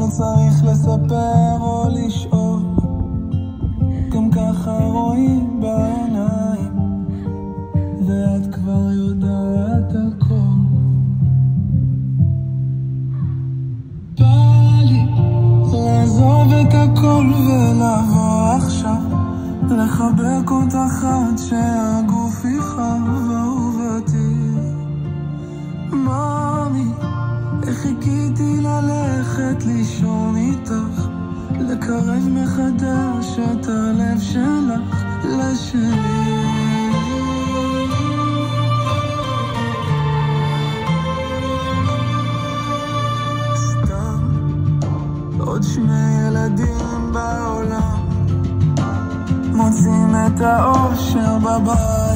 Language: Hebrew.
לא צריך לספר או לשאול, גם ככה רואים בעיניים, ואת כבר יודעת הכל. בא לי לעזוב את הכל ולבוא עכשיו, לחבק אותך עד שהגוף יחב אהובתי. מאמי, איך חיכיתי ללכת לישון איתך, לקרב מחדש את הלב שלך לשלי. סתם עוד שני ילדים בעולם, מוצאים את האושר בבית.